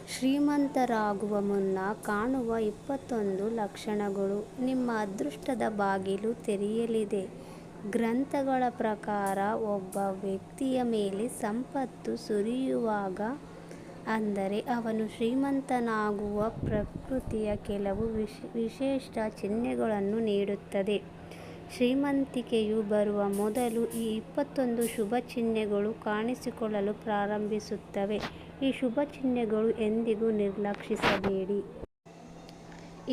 ಶ್ರೀಮಂತರಾಗುವ ಮುನ್ನ ಕಾಣುವ 21 ಲಕ್ಷಣಗಳು. ನಿಮ್ಮ ಅದೃಷ್ಟದ ಬಾಗಿಲು ತೆರೆಯಲಿದೆ. ಗ್ರಂಥಗಳ ಪ್ರಕಾರ ಒಬ್ಬ ವ್ಯಕ್ತಿಯ ಮೇಲೆ ಸಂಪತ್ತು ಸುರಿಯುವಾಗ, ಅಂದರೆ ಅವನು ಶ್ರೀಮಂತನಾಗುವ ಪ್ರಕೃತಿಯ ಕೆಲವು ವಿಶೇಷ ಚಿಹ್ನೆಗಳನ್ನು ನೀಡುತ್ತದೆ. ಶ್ರೀಮಂತಿಕೆಯು ಬರುವ ಮೊದಲು ಈ 21 ಶುಭ ಚಿಹ್ನೆಗಳು ಕಾಣಿಸಿಕೊಳ್ಳಲು ಪ್ರಾರಂಭಿಸುತ್ತವೆ. ಈ ಶುಭ ಚಿಹ್ನೆಗಳು ಎಂದಿಗೂ ನಿರ್ಲಕ್ಷಿಸಬೇಡಿ.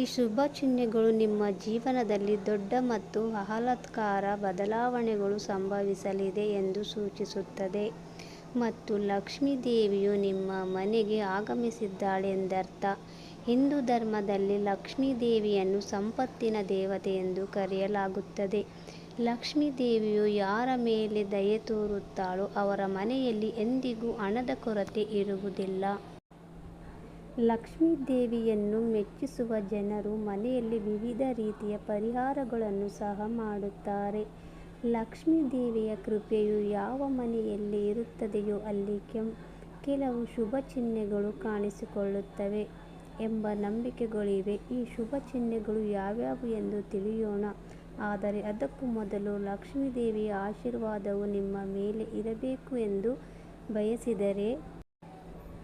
ಈ ಶುಭ ಚಿಹ್ನೆಗಳು ನಿಮ್ಮ ಜೀವನದಲ್ಲಿ ದೊಡ್ಡ ಮತ್ತು ಆಹ್ಲಾದಕರ ಬದಲಾವಣೆಗಳು ಸಂಭವಿಸಲಿದೆ ಎಂದು ಸೂಚಿಸುತ್ತದೆ. ಮತ್ತು ಲಕ್ಷ್ಮೀ ದೇವಿಯು ನಿಮ್ಮ ಮನೆಗೆ ಆಗಮಿಸಿದ್ದಾಳೆ ಎಂದರ್ಥ. ಹಿಂದೂ ಧರ್ಮದಲ್ಲಿ ಲಕ್ಷ್ಮೀ ದೇವಿಯನ್ನು ಸಂಪತ್ತಿನ ದೇವತೆ ಎಂದು ಕರೆಯಲಾಗುತ್ತದೆ. ಲಕ್ಷ್ಮೀ ದೇವಿಯು ಯಾರ ಮೇಲೆ ದಯೆ ತೋರುತ್ತಾಳೋ ಅವರ ಮನೆಯಲ್ಲಿ ಎಂದಿಗೂ ಹಣದ ಕೊರತೆ ಇರುವುದಿಲ್ಲ. ಲಕ್ಷ್ಮೀ ದೇವಿಯನ್ನು ಮೆಚ್ಚಿಸುವ ಜನರು ಮನೆಯಲ್ಲಿ ವಿವಿಧ ರೀತಿಯ ಪರಿಹಾರಗಳನ್ನು ಸಹ ಮಾಡುತ್ತಾರೆ. ಲಕ್ಷ್ಮೀ ದೇವಿಯ ಕೃಪೆಯು ಯಾವ ಮನೆಯಲ್ಲಿ ಇರುತ್ತದೆಯೋ ಅಲ್ಲಿ ಕೆಲವು ಶುಭ ಚಿಹ್ನೆಗಳು ಕಾಣಿಸಿಕೊಳ್ಳುತ್ತವೆ ಎಂಬ ನಂಬಿಕೆಗಳಿವೆ. ಈ ಶುಭ ಚಿಹ್ನೆಗಳು ಯಾವ್ಯಾವು ಎಂದು ತಿಳಿಯೋಣ. ಆದರೆ ಅದಕ್ಕೂ ಮೊದಲು ಲಕ್ಷ್ಮೀ ದೇವಿಯ ಆಶೀರ್ವಾದವು ನಿಮ್ಮ ಮೇಲೆ ಇರಬೇಕು ಎಂದು ಬಯಸಿದರೆ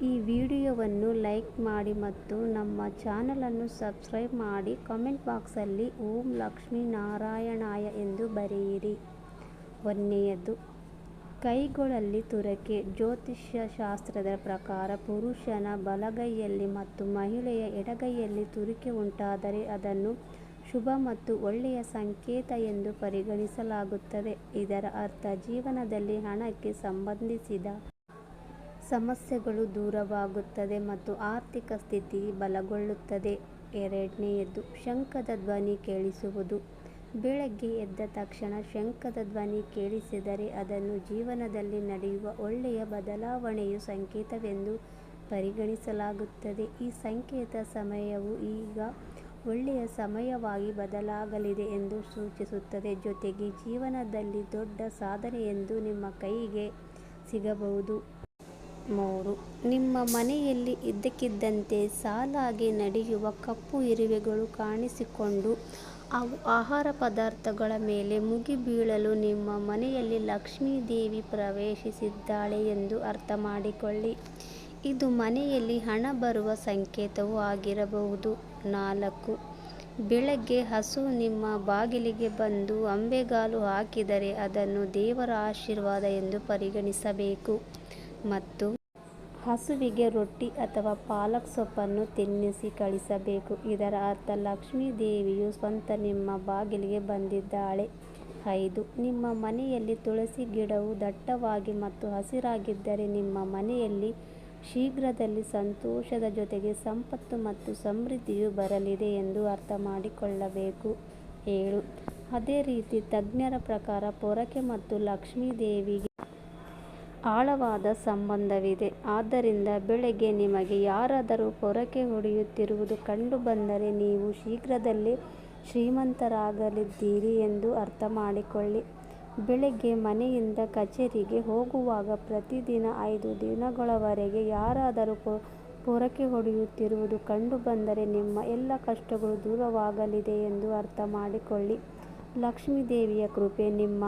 ಈ ವಿಡಿಯೋವನ್ನು ಲೈಕ್ ಮಾಡಿ ಮತ್ತು ನಮ್ಮ ಚಾನಲನ್ನು ಸಬ್ಸ್ಕ್ರೈಬ್ ಮಾಡಿ. ಕಾಮೆಂಟ್ ಬಾಕ್ಸಲ್ಲಿ ಓಂ ಲಕ್ಷ್ಮೀ ನಾರಾಯಣಾಯ ಎಂದು ಬರೆಯಿರಿ. 1ನೇಯದು, ಕೈಗಳಲ್ಲಿ ತುರಕೆ. ಜ್ಯೋತಿಷ್ಯ ಶಾಸ್ತ್ರದ ಪ್ರಕಾರ ಪುರುಷನ ಬಲಗೈಯಲ್ಲಿ ಮತ್ತು ಮಹಿಳೆಯ ಎಡಗೈಯಲ್ಲಿ ತುರಿಕೆ ಉಂಟಾದರೆ ಅದನ್ನು ಶುಭ ಮತ್ತು ಒಳ್ಳೆಯ ಸಂಕೇತ ಎಂದು ಪರಿಗಣಿಸಲಾಗುತ್ತದೆ. ಇದರ ಅರ್ಥ ಜೀವನದಲ್ಲಿ ಹಣಕ್ಕೆ ಸಂಬಂಧಿಸಿದ ಸಮಸ್ಯೆಗಳು ದೂರವಾಗುತ್ತದೆ ಮತ್ತು ಆರ್ಥಿಕ ಸ್ಥಿತಿ ಬಲಗೊಳ್ಳುತ್ತದೆ. 2ನೇಯದು, ಶಂಖದ ಧ್ವನಿ ಕೇಳಿಸುವುದು. ಬೆಳಗ್ಗೆ ಎದ್ದ ತಕ್ಷಣ ಶಂಖದ ಧ್ವನಿ ಕೇಳಿಸಿದರೆ ಅದನ್ನು ಜೀವನದಲ್ಲಿ ನಡೆಯುವ ಒಳ್ಳೆಯ ಬದಲಾವಣೆಯ ಸಂಕೇತವೆಂದು ಪರಿಗಣಿಸಲಾಗುತ್ತದೆ. ಈ ಸಂಕೇತ ಸಮಯವು ಈಗ ಒಳ್ಳೆಯ ಸಮಯವಾಗಿ ಬದಲಾಗಲಿದೆ ಎಂದು ಸೂಚಿಸುತ್ತದೆ. ಜೊತೆಗೆ ಜೀವನದಲ್ಲಿ ದೊಡ್ಡ ಸಾಧನೆಯೊಂದು ನಿಮ್ಮ ಕೈಗೆ ಸಿಗಬಹುದು. 3, ನಿಮ್ಮ ಮನೆಯಲ್ಲಿ ಇದ್ದಕ್ಕಿದ್ದಂತೆ ಸಾಲಾಗಿ ನಡೆಯುವ ಕಪ್ಪು ಇರುವೆಗಳು ಕಾಣಿಸಿಕೊಂಡು ಅವು ಆಹಾರ ಪದಾರ್ಥಗಳ ಮೇಲೆ ಮುಗಿಬೀಳಲು ನಿಮ್ಮ ಮನೆಯಲ್ಲಿ ಲಕ್ಷ್ಮೀ ದೇವಿ ಪ್ರವೇಶಿಸಿದ್ದಾಳೆ ಎಂದು ಅರ್ಥ ಮಾಡಿಕೊಳ್ಳಿ. ಇದು ಮನೆಯಲ್ಲಿ ಹಣ ಬರುವ ಸಂಕೇತವೂ ಆಗಿರಬಹುದು. 4, ಬೆಳಗ್ಗೆ ಹಸು ನಿಮ್ಮ ಬಾಗಿಲಿಗೆ ಬಂದು ಅಂಬೆಗಾಲು ಹಾಕಿದರೆ ಅದನ್ನು ದೇವರ ಆಶೀರ್ವಾದ ಎಂದು ಪರಿಗಣಿಸಬೇಕು ಮತ್ತು ಹಸುವಿಗೆ ರೊಟ್ಟಿ ಅಥವಾ ಪಾಲಕ್ ಸೊಪ್ಪನ್ನು ತಿನ್ನಿಸಿ ಕಳಿಸಬೇಕು. ಇದರ ಅರ್ಥ ಲಕ್ಷ್ಮೀ ದೇವಿಯು ಸ್ವತಃ ನಿಮ್ಮ ಬಾಗಿಲಿಗೆ ಬಂದಿದ್ದಾಳೆ. 5, ನಿಮ್ಮ ಮನೆಯಲ್ಲಿ ತುಳಸಿ ಗಿಡವು ದಟ್ಟವಾಗಿ ಮತ್ತು ಹಸಿರಾಗಿದ್ದರೆ ನಿಮ್ಮ ಮನೆಯಲ್ಲಿ ಶೀಘ್ರದಲ್ಲಿ ಸಂತೋಷದ ಜೊತೆಗೆ ಸಂಪತ್ತು ಮತ್ತು ಸಮೃದ್ಧಿಯು ಬರಲಿದೆ ಎಂದು ಅರ್ಥ ಮಾಡಿಕೊಳ್ಳಬೇಕು. 7, ಅದೇ ರೀತಿ ತಜ್ಞರ ಪ್ರಕಾರ ಪೊರಕೆ ಮತ್ತು ಲಕ್ಷ್ಮೀ ದೇವಿಗೆ ಆಳವಾದ ಸಂಬಂಧವಿದೆ. ಆದ್ದರಿಂದ ಬೆಳಗ್ಗೆ ನಿಮಗೆ ಯಾರಾದರೂ ಪೊರಕೆ ಹೊಡೆಯುತ್ತಿರುವುದು ಕಂಡುಬಂದರೆ ನೀವು ಶೀಘ್ರದಲ್ಲೇ ಶ್ರೀಮಂತರಾಗಲಿದ್ದೀರಿ ಎಂದು ಅರ್ಥ ಮಾಡಿಕೊಳ್ಳಿ. ಬೆಳಗ್ಗೆ ಮನೆಯಿಂದ ಕಚೇರಿಗೆ ಹೋಗುವಾಗ ಪ್ರತಿದಿನ 5 ದಿನಗಳವರೆಗೆ ಯಾರಾದರೂ ಪೊರಕೆ ಹೊಡೆಯುತ್ತಿರುವುದು ಕಂಡುಬಂದರೆ ನಿಮ್ಮ ಎಲ್ಲ ಕಷ್ಟಗಳು ದೂರವಾಗಲಿದೆ ಎಂದು ಅರ್ಥ ಮಾಡಿಕೊಳ್ಳಿ. ಲಕ್ಷ್ಮೀ ದೇವಿಯ ಕೃಪೆ ನಿಮ್ಮ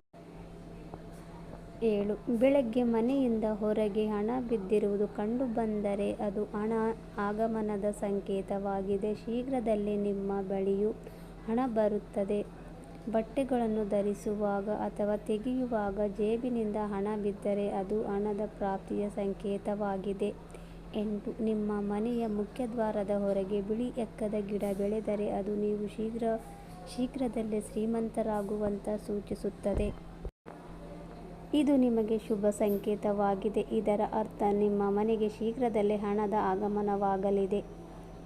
7, ಬೆಳಗ್ಗೆ ಮನೆಯಿಂದ ಹೊರಗೆ ಹಣ ಬಿದ್ದಿರುವುದು ಕಂಡುಬಂದರೆ ಅದು ಹಣ ಆಗಮನದ ಸಂಕೇತವಾಗಿದೆ. ಶೀಘ್ರದಲ್ಲೇ ನಿಮ್ಮ ಬಳಿಯೂ ಹಣ ಬರುತ್ತದೆ. ಬಟ್ಟೆಗಳನ್ನು ಧರಿಸುವಾಗ ಅಥವಾ ತೆಗೆಯುವಾಗ ಜೇಬಿನಿಂದ ಹಣ ಬಿದ್ದರೆ ಅದು ಹಣದ ಪ್ರಾಪ್ತಿಯ ಸಂಕೇತವಾಗಿದೆ. 8, ನಿಮ್ಮ ಮನೆಯ ಮುಖ್ಯದ್ವಾರದ ಹೊರಗೆ ಬಿಳಿ ಎಕ್ಕದ ಗಿಡ ಬೆಳೆದರೆ ಅದು ನೀವು ಶೀಘ್ರದಲ್ಲೇ ಶ್ರೀಮಂತರಾಗುವಂತೆ ಸೂಚಿಸುತ್ತದೆ. ಇದು ನಿಮಗೆ ಶುಭ ಸಂಕೇತವಾಗಿದೆ. ಇದರ ಅರ್ಥ ನಿಮ್ಮ ಮನೆಗೆ ಶೀಘ್ರದಲ್ಲೇ ಹಣದ ಆಗಮನವಾಗಲಿದೆ.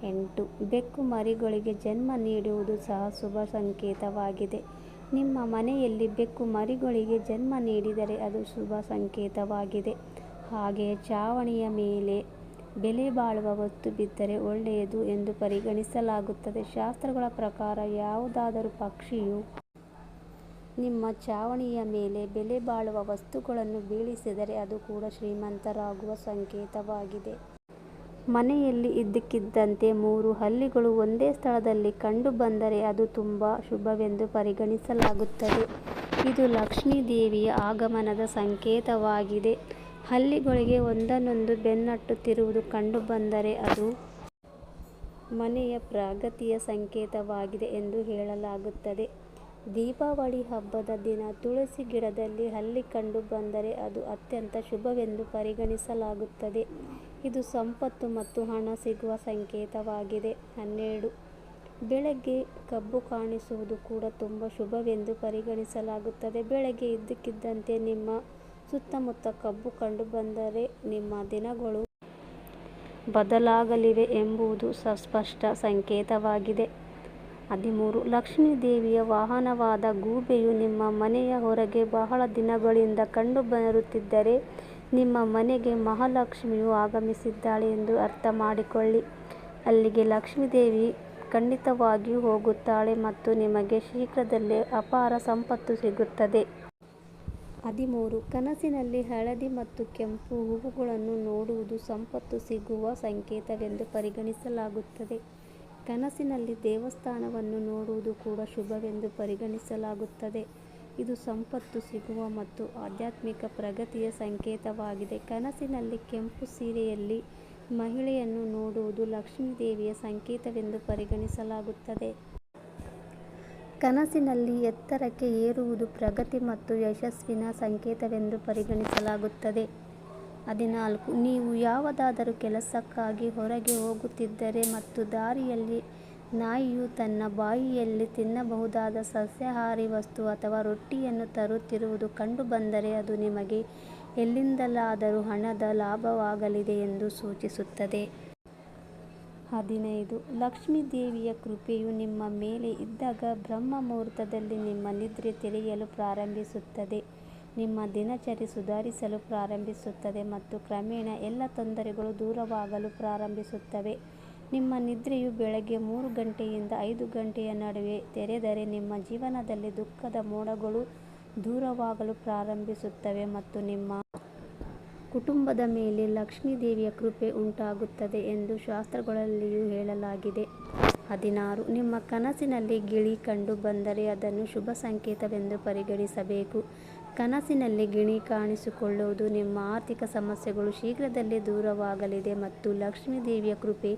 8, ಬೆಕ್ಕು ಮರಿಗಳಿಗೆ ಜನ್ಮ ನೀಡುವುದು ಸಹ ಶುಭ ಸಂಕೇತವಾಗಿದೆ. ನಿಮ್ಮ ಮನೆಯಲ್ಲಿ ಬೆಕ್ಕು ಮರಿಗಳಿಗೆ ಜನ್ಮ ನೀಡಿದರೆ ಅದು ಶುಭ ಸಂಕೇತವಾಗಿದೆ. ಹಾಗೆಯೇ ಚಾವಣಿಯ ಮೇಲೆ ಬೆಲೆ ಬಾಳುವ ವಸ್ತು ಬಿದ್ದರೆ ಒಳ್ಳೆಯದು ಎಂದು ಪರಿಗಣಿಸಲಾಗುತ್ತದೆ. ಶಾಸ್ತ್ರಗಳ ಪ್ರಕಾರ ಯಾವುದಾದರೂ ಪಕ್ಷಿಯು ನಿಮ್ಮ ಚಾವಣಿಯ ಮೇಲೆ ಬೆಲೆ ಬಾಳುವ ವಸ್ತುಗಳನ್ನು ಬೀಳಿಸಿದರೆ ಅದು ಕೂಡ ಶ್ರೀಮಂತರಾಗುವ ಸಂಕೇತವಾಗಿದೆ. ಮನೆಯಲ್ಲಿ ಇದ್ದಕ್ಕಿದ್ದಂತೆ 3 ಹಲ್ಲಿಗಳು ಒಂದೇ ಸ್ಥಳದಲ್ಲಿ ಕಂಡುಬಂದರೆ ಅದು ತುಂಬ ಶುಭವೆಂದು ಪರಿಗಣಿಸಲಾಗುತ್ತದೆ. ಇದು ಲಕ್ಷ್ಮೀ ದೇವಿಯ ಆಗಮನದ ಸಂಕೇತವಾಗಿದೆ. ಹಲ್ಲಿಗಳಿಗೆ ಒಂದನ್ನೊಂದು ಬೆನ್ನಟ್ಟುತ್ತಿರುವುದು ಕಂಡುಬಂದರೆ ಅದು ಮನೆಯ ಪ್ರಗತಿಯ ಸಂಕೇತವಾಗಿದೆ ಎಂದು ಹೇಳಲಾಗುತ್ತದೆ. ದೀಪಾವಳಿ ಹಬ್ಬದ ದಿನ ತುಳಸಿ ಗಿಡದಲ್ಲಿ ಹಲ್ಲಿ ಕಂಡುಬಂದರೆ ಅದು ಅತ್ಯಂತ ಶುಭವೆಂದು ಪರಿಗಣಿಸಲಾಗುತ್ತದೆ. ಇದು ಸಂಪತ್ತು ಮತ್ತು ಹಣ ಸಿಗುವ ಸಂಕೇತವಾಗಿದೆ. 12. ಬೆಳಗ್ಗೆ ಕಬ್ಬು ಕಾಣಿಸುವುದು ಕೂಡ ತುಂಬ ಶುಭವೆಂದು ಪರಿಗಣಿಸಲಾಗುತ್ತದೆ. ಬೆಳಗ್ಗೆ ಇದ್ದಕ್ಕಿದ್ದಂತೆ ನಿಮ್ಮ ಸುತ್ತಮುತ್ತ ಕಬ್ಬು ಕಂಡುಬಂದರೆ ನಿಮ್ಮ ದಿನಗಳು ಬದಲಾಗಲಿವೆ ಎಂಬುದು ಸ್ಪಷ್ಟ ಸಂಕೇತವಾಗಿದೆ. 13. ಲಕ್ಷ್ಮೀ ದೇವಿಯ ವಾಹನವಾದ ಗೂಬೆಯು ನಿಮ್ಮ ಮನೆಯ ಹೊರಗೆ ಬಹಳ ದಿನಗಳಿಂದ ಕಂಡುಬರುತ್ತಿದ್ದರೆ ನಿಮ್ಮ ಮನೆಗೆ ಮಹಾಲಕ್ಷ್ಮಿಯು ಆಗಮಿಸಿದ್ದಾಳೆ ಎಂದು ಅರ್ಥ ಮಾಡಿಕೊಳ್ಳಿ. ಅಲ್ಲಿಗೆ ಲಕ್ಷ್ಮೀದೇವಿ ಖಂಡಿತವಾಗಿಯೂ ಹೋಗುತ್ತಾಳೆ ಮತ್ತು ನಿಮಗೆ ಶೀಘ್ರದಲ್ಲೇ ಅಪಾರ ಸಂಪತ್ತು ಸಿಗುತ್ತದೆ. 13. ಕನಸಿನಲ್ಲಿ ಹಳದಿ ಮತ್ತು ಕೆಂಪು ಹೂವುಗಳನ್ನು ನೋಡುವುದು ಸಂಪತ್ತು ಸಿಗುವ ಸಂಕೇತವೆಂದು ಪರಿಗಣಿಸಲಾಗುತ್ತದೆ. ಕನಸಿನಲ್ಲಿ ದೇವಸ್ಥಾನವನ್ನು ನೋಡುವುದು ಕೂಡ ಶುಭವೆಂದು ಪರಿಗಣಿಸಲಾಗುತ್ತದೆ. ಇದು ಸಂಪತ್ತು ಸಿಗುವ ಮತ್ತು ಆಧ್ಯಾತ್ಮಿಕ ಪ್ರಗತಿಯ ಸಂಕೇತವಾಗಿದೆ. ಕನಸಿನಲ್ಲಿ ಕೆಂಪು ಸೀರೆಯಲ್ಲಿ ಮಹಿಳೆಯನ್ನು ನೋಡುವುದು ಲಕ್ಷ್ಮೀ ದೇವಿಯ ಸಂಕೇತವೆಂದು ಪರಿಗಣಿಸಲಾಗುತ್ತದೆ. ಕನಸಿನಲ್ಲಿ ಎತ್ತರಕ್ಕೆ ಏರುವುದು ಪ್ರಗತಿ ಮತ್ತು ಯಶಸ್ಸಿನ ಸಂಕೇತವೆಂದು ಪರಿಗಣಿಸಲಾಗುತ್ತದೆ. 14. ನೀವು ಯಾವುದಾದರೂ ಕೆಲಸಕ್ಕಾಗಿ ಹೊರಗೆ ಹೋಗುತ್ತಿದ್ದರೆ ಮತ್ತು ದಾರಿಯಲ್ಲಿ ನಾಯಿಯು ತನ್ನ ಬಾಯಿಯಲ್ಲಿ ತಿನ್ನಬಹುದಾದ ಸಸ್ಯಾಹಾರಿ ವಸ್ತು ಅಥವಾ ರೊಟ್ಟಿಯನ್ನು ತರುತ್ತಿರುವುದು ಕಂಡುಬಂದರೆ ಅದು ನಿಮಗೆ ಎಲ್ಲಿಂದಲಾದರೂ ಹಣದ ಲಾಭವಾಗಲಿದೆ ಎಂದು ಸೂಚಿಸುತ್ತದೆ. 15. ಲಕ್ಷ್ಮೀ ದೇವಿಯ ಕೃಪೆಯು ನಿಮ್ಮ ಮೇಲೆ ಇದ್ದಾಗ ಬ್ರಹ್ಮ ಮುಹೂರ್ತದಲ್ಲಿ ನಿಮ್ಮ ನಿದ್ರೆ ತೆರೆಯಲು ಪ್ರಾರಂಭಿಸುತ್ತದೆ. ನಿಮ್ಮ ದಿನಚರಿ ಸುಧಾರಿಸಲು ಪ್ರಾರಂಭಿಸುತ್ತದೆ ಮತ್ತು ಕ್ರಮೇಣ ಎಲ್ಲ ತೊಂದರೆಗಳು ದೂರವಾಗಲು ಪ್ರಾರಂಭಿಸುತ್ತವೆ. ನಿಮ್ಮ ನಿದ್ರೆಯು ಬೆಳಗ್ಗೆ 3 ಗಂಟೆಯಿಂದ 5 ಗಂಟೆಯ ನಡುವೆ ತೆರೆದರೆ ನಿಮ್ಮ ಜೀವನದಲ್ಲಿ ದುಃಖದ ಮೋಡಗಳು ದೂರವಾಗಲು ಪ್ರಾರಂಭಿಸುತ್ತವೆ ಮತ್ತು ನಿಮ್ಮ ಕುಟುಂಬದ ಮೇಲೆ ಲಕ್ಷ್ಮೀ ದೇವಿಯ ಕೃಪೆ ಉಂಟಾಗುತ್ತದೆ ಎಂದು ಶಾಸ್ತ್ರಗಳಲ್ಲಿಯೂ ಹೇಳಲಾಗಿದೆ. 16. ನಿಮ್ಮ ಕನಸಿನಲ್ಲಿ ಗಿಳಿ ಕಂಡುಬಂದರೆ ಅದನ್ನು ಶುಭ ಸಂಕೇತವೆಂದು ಪರಿಗಣಿಸಬೇಕು. ಕನಸಿನಲ್ಲಿ ಗಿಣಿ ಕಾಣಿಸಿಕೊಳ್ಳುವುದು ನಿಮ್ಮ ಆರ್ಥಿಕ ಸಮಸ್ಯೆಗಳು ಶೀಘ್ರದಲ್ಲೇ ದೂರವಾಗಲಿದೆ ಮತ್ತು ಲಕ್ಷ್ಮೀ ದೇವಿಯ ಕೃಪೆ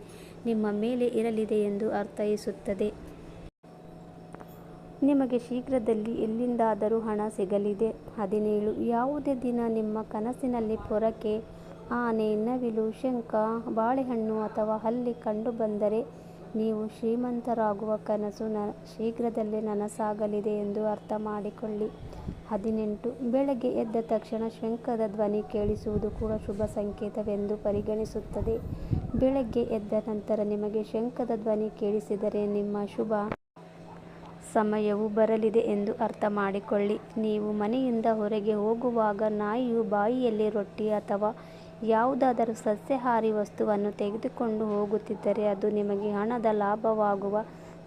ನಿಮ್ಮ ಮೇಲೆ ಇರಲಿದೆ ಎಂದು ಅರ್ಥೈಸುತ್ತದೆ. ನಿಮಗೆ ಶೀಘ್ರದಲ್ಲಿ ಎಲ್ಲಿಂದಾದರೂ ಹಣ ಸಿಗಲಿದೆ. 17. ಯಾವುದೇ ದಿನ ನಿಮ್ಮ ಕನಸಿನಲ್ಲಿ ಪೊರಕೆ, ಆನೆ, ನವಿಲು, ಶಂಖ, ಬಾಳೆಹಣ್ಣು ಅಥವಾ ಹಲ್ಲಿ ಕಂಡುಬಂದರೆ ನೀವು ಶ್ರೀಮಂತರಾಗುವ ಕನಸು ಶೀಘ್ರದಲ್ಲೇ ನನಸಾಗಲಿದೆ ಎಂದು ಅರ್ಥ ಮಾಡಿಕೊಳ್ಳಿ. 18. ಬೆಳಗ್ಗೆ ಎದ್ದ ತಕ್ಷಣ ಶಂಖದ ಧ್ವನಿ ಕೇಳಿಸುವುದು ಕೂಡ ಶುಭ ಸಂಕೇತವೆಂದು ಪರಿಗಣಿಸುತ್ತದೆ. ಬೆಳಗ್ಗೆ ಎದ್ದ ನಂತರ ನಿಮಗೆ ಶಂಖದ ಧ್ವನಿ ಕೇಳಿಸಿದರೆ ನಿಮ್ಮ ಶುಭ ಸಮಯವು ಬರಲಿದೆ ಎಂದು ಅರ್ಥ ಮಾಡಿಕೊಳ್ಳಿ. ನೀವು ಮನೆಯಿಂದ ಹೊರಗೆ ಹೋಗುವಾಗ ನಾಯಿಯು ಬಾಯಿಯಲ್ಲಿ ರೊಟ್ಟಿ ಅಥವಾ ಯಾವುದಾದರೂ ಸಸ್ಯಾಹಾರಿ ವಸ್ತುವನ್ನು ತೆಗೆದುಕೊಂಡು ಹೋಗುತ್ತಿದ್ದರೆ ಅದು ನಿಮಗೆ ಹಣದ ಲಾಭವಾಗುವ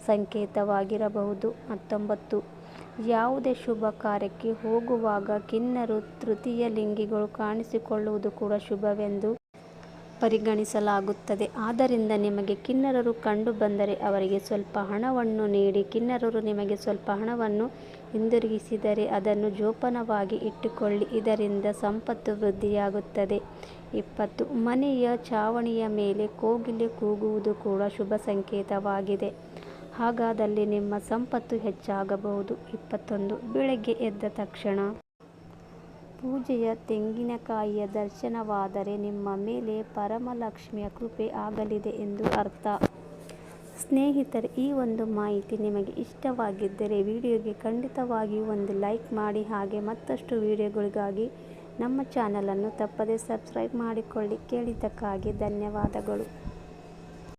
ಸಂಕೇತವಾಗಿರಬಹುದು. 19. ಯಾವುದೇ ಶುಭ ಕಾರ್ಯಕ್ಕೆ ಹೋಗುವಾಗ ಕಿನ್ನರು ತೃತೀಯ ಲಿಂಗಿಗಳು ಕಾಣಿಸಿಕೊಳ್ಳುವುದು ಕೂಡ ಶುಭವೆಂದು ಪರಿಗಣಿಸಲಾಗುತ್ತದೆ. ಆದ್ದರಿಂದ ನಿಮಗೆ ಕಿನ್ನರರು ಕಂಡುಬಂದರೆ ಅವರಿಗೆ ಸ್ವಲ್ಪ ಹಣವನ್ನು ನೀಡಿ. ಕಿನ್ನರರು ನಿಮಗೆ ಸ್ವಲ್ಪ ಹಣವನ್ನು ಹಿಂದಿರುಗಿಸಿದರೆ ಅದನ್ನು ಜೋಪಾನವಾಗಿ ಇಟ್ಟುಕೊಳ್ಳಿ, ಇದರಿಂದ ಸಂಪತ್ತು ವೃದ್ಧಿಯಾಗುತ್ತದೆ. 20. ಮನೆಯ ಛಾವಣಿಯ ಮೇಲೆ ಕೋಗಿಲೆ ಕೂಗುವುದು ಕೂಡ ಶುಭ ಸಂಕೇತವಾಗಿದೆ. ಹಾಗಾದಲ್ಲಿ ನಿಮ್ಮ ಸಂಪತ್ತು ಹೆಚ್ಚಾಗಬಹುದು. 21. ಬೆಳಗ್ಗೆ ಎದ್ದ ತಕ್ಷಣ ಪೂಜೆಯ ತೆಂಗಿನಕಾಯಿಯ ದರ್ಶನವಾದರೆ ನಿಮ್ಮ ಮೇಲೆ ಪರಮಲಕ್ಷ್ಮಿಯ ಕೃಪೆ ಆಗಲಿದೆ ಎಂದು ಅರ್ಥ. ಸ್ನೇಹಿತರೆ, ಈ ಒಂದು ಮಾಹಿತಿ ನಿಮಗೆ ಇಷ್ಟವಾಗಿದ್ದರೆ ವಿಡಿಯೋಗೆ ಖಂಡಿತವಾಗಿಯೂ ಒಂದು ಲೈಕ್ ಮಾಡಿ. ಹಾಗೆ ಮತ್ತಷ್ಟು ವಿಡಿಯೋಗಳಿಗಾಗಿ ನಮ್ಮ ಚಾನಲನ್ನು ತಪ್ಪದೇ ಸಬ್ಸ್ಕ್ರೈಬ್ ಮಾಡಿಕೊಳ್ಳಿ. ಕೇಳಿದ್ದಕ್ಕಾಗಿ ಧನ್ಯವಾದಗಳು.